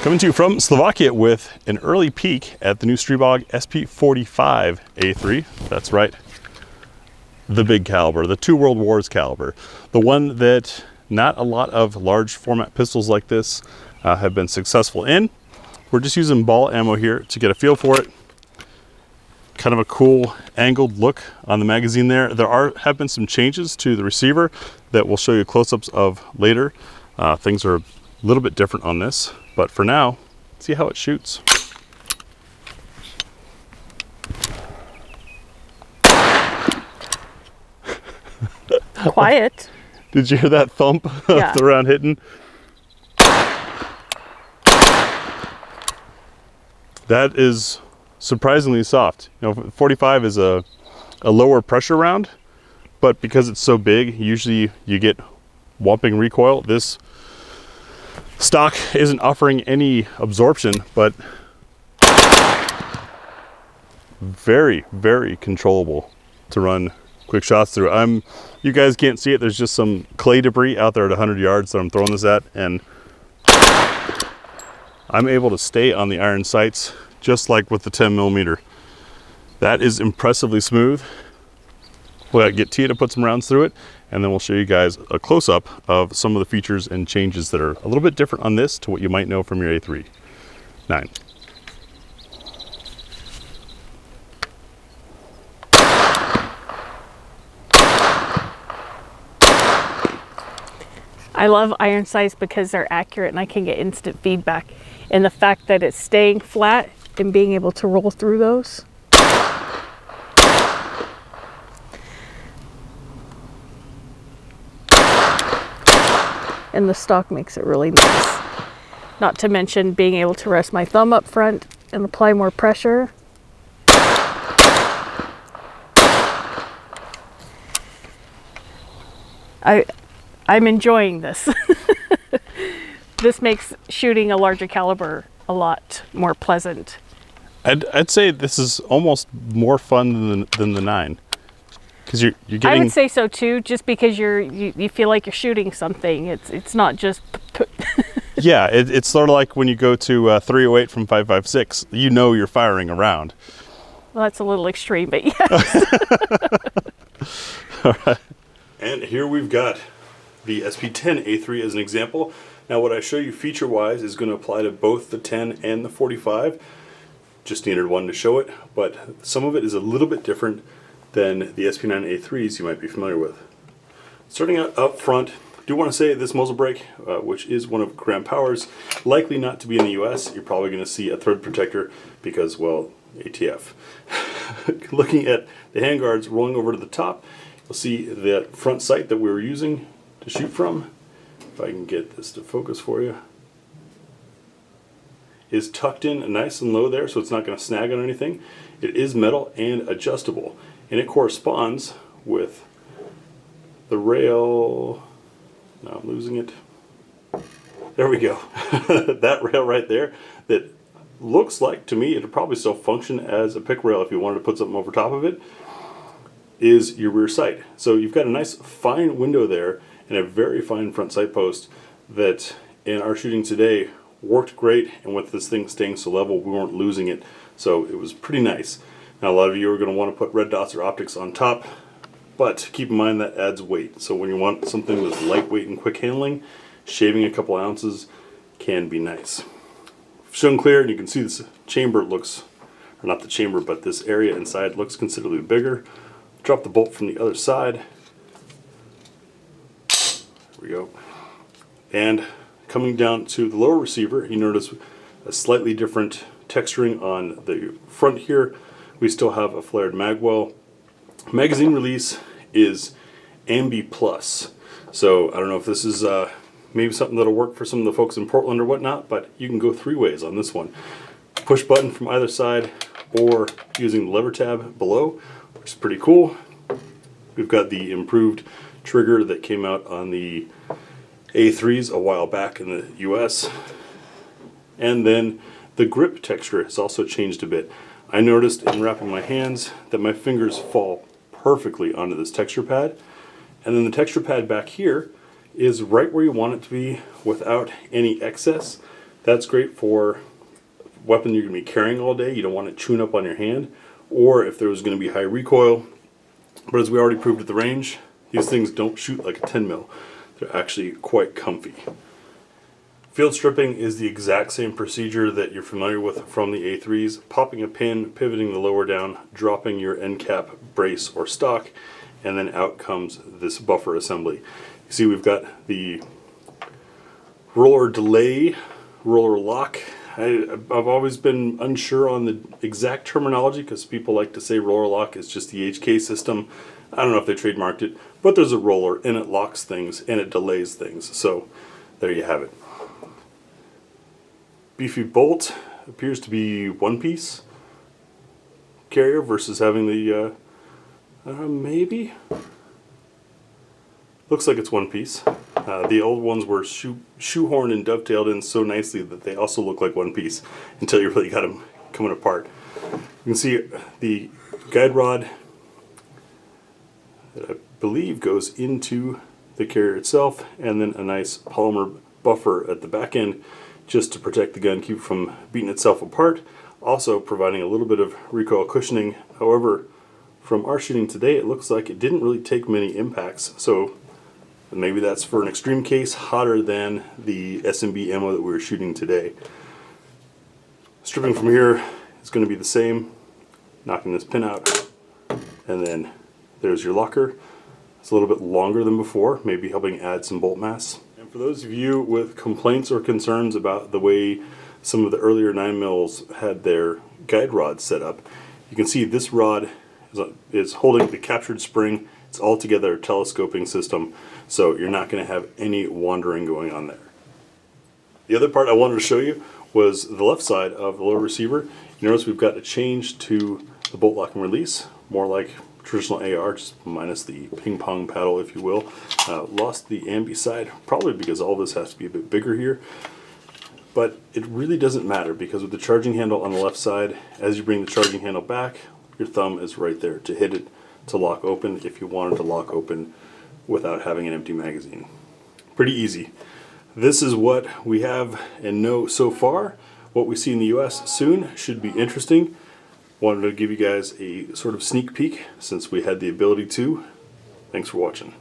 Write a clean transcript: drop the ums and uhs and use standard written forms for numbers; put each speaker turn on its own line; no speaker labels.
Coming to you from Slovakia with an early peek at the new Stribog SP45A3. That's right, the big caliber, the 2 World Wars caliber. The one that not a lot of large format pistols like this have been successful in. We're just using ball ammo here to get a feel for it. Kind of a cool angled look on the magazine there. There have been some changes to the receiver that we'll show you close-ups of later. Things are a little bit different on this, but for now, see how it shoots.
Quiet.
Did you hear that thump of the round hitting? That is surprisingly soft. You know, 45 is a lower pressure round, but because it's so big, usually you get whopping recoil. This stock isn't offering any absorption, but very, very controllable to run quick shots through. You guys can't see it, there's just some clay debris out there at 100 yards that I'm throwing this at, and I'm able to stay on the iron sights just like with the 10mm. That is impressively smooth. We'll get Tia to put some rounds through it, and then we'll show you guys a close-up of some of the features and changes that are a little bit different on this to what you might know from your A3. 9.
I love iron sights because they're accurate and I can get instant feedback. And the fact that it's staying flat and being able to roll through those. And the stock makes it really nice. Not to mention being able to rest my thumb up front and apply more pressure. I'm enjoying this. This makes shooting a larger caliber a lot more pleasant.
I'd say this is almost more fun than the 9. Because you're getting...
I would say so too, just because you feel like you're shooting something. It's not just...
Yeah, it's sort of like when you go to 308 from 5.56, you know you're firing a round.
Well, that's a little extreme, but yes.
All right. And here we've got the SP10A3 as an example. Now what I show you feature-wise is going to apply to both the 10 and the 45. Just needed one to show it, but some of it is a little bit different than the SP9A3s you might be familiar with. Starting out up front, I do want to say this muzzle brake, which is one of Graham Power's, likely not to be in the US. You're probably going to see a thread protector because, well, ATF. Looking at the handguards rolling over to the top, you'll see that front sight that we were using to shoot from, if I can get this to focus for you, is tucked in nice and low there, so it's not going to snag on anything. It is metal and adjustable, and it corresponds with the rail. Now I'm losing it. There we go. That rail right there that looks like, to me, it'll probably still function as a pick rail if you wanted to put something over top of it, is your rear sight. So you've got a nice fine window there and a very fine front sight post that in our shooting today worked great, and with this thing staying so level we weren't losing it, so it was pretty nice. Now a lot of you are going to want to put red dots or optics on top, but keep in mind that adds weight. So when you want something that's lightweight and quick handling, shaving a couple ounces can be nice. Shown clear, and you can see this chamber looks, or not the chamber, but this area inside looks considerably bigger. Drop the bolt from the other side. There we go. And coming down to the lower receiver, you notice a slightly different texturing on the front here. We still have a flared mag well. Magazine release is Ambi Plus. So I don't know if this is maybe something that'll work for some of the folks in Portland or whatnot, but you can go 3 ways on this one. Push button from either side, or using the lever tab below, which is pretty cool. We've got the improved trigger that came out on the A3s a while back in the US. And then the grip texture has also changed a bit. I noticed in wrapping my hands that my fingers fall perfectly onto this texture pad. And then the texture pad back here is right where you want it to be without any excess. That's great for a weapon you're going to be carrying all day. You don't want it chewing up on your hand. Or if there was going to be high recoil. But as we already proved at the range, these things don't shoot like a 10 mil. They're actually quite comfy. Field stripping is the exact same procedure that you're familiar with from the A3s. Popping a pin, pivoting the lower down, dropping your end cap, brace, or stock, and then out comes this buffer assembly. You see we've got the roller delay, roller lock. I've always been unsure on the exact terminology because people like to say roller lock is just the HK system. I don't know if they trademarked it, but there's a roller and it locks things and it delays things. So there you have it. Beefy bolt appears to be one piece carrier versus having the maybe looks like it's one piece. The old ones were shoehorned and dovetailed in so nicely that they also look like one piece until you really got them coming apart. You can see the guide rod that I believe goes into the carrier itself, and then a nice polymer buffer at the back end just to protect the gun, keep it from beating itself apart, also providing a little bit of recoil cushioning. However, from our shooting today, it looks like it didn't really take many impacts, so maybe that's for an extreme case, hotter than the SMB ammo that we were shooting today. Stripping from here is going to be the same, knocking this pin out, and then there's your locker. It's a little bit longer than before, maybe helping add some bolt mass. And for those of you with complaints or concerns about the way some of the earlier 9mm had their guide rods set up, you can see this rod is holding the captured spring. It's altogether a telescoping system, so you're not going to have any wandering going on there. The other part I wanted to show you was the left side of the lower receiver. You notice we've got a change to the bolt lock and release, more like traditional AR, just minus the ping pong paddle, if you will. Lost the ambi side, probably because all this has to be a bit bigger here. But it really doesn't matter, because with the charging handle on the left side, as you bring the charging handle back, your thumb is right there to hit it to lock open if you wanted to lock open without having an empty magazine. Pretty easy. This is what we have and know so far. What we see in the US soon should be interesting. Wanted to give you guys a sort of sneak peek since we had the ability to. Thanks for watching.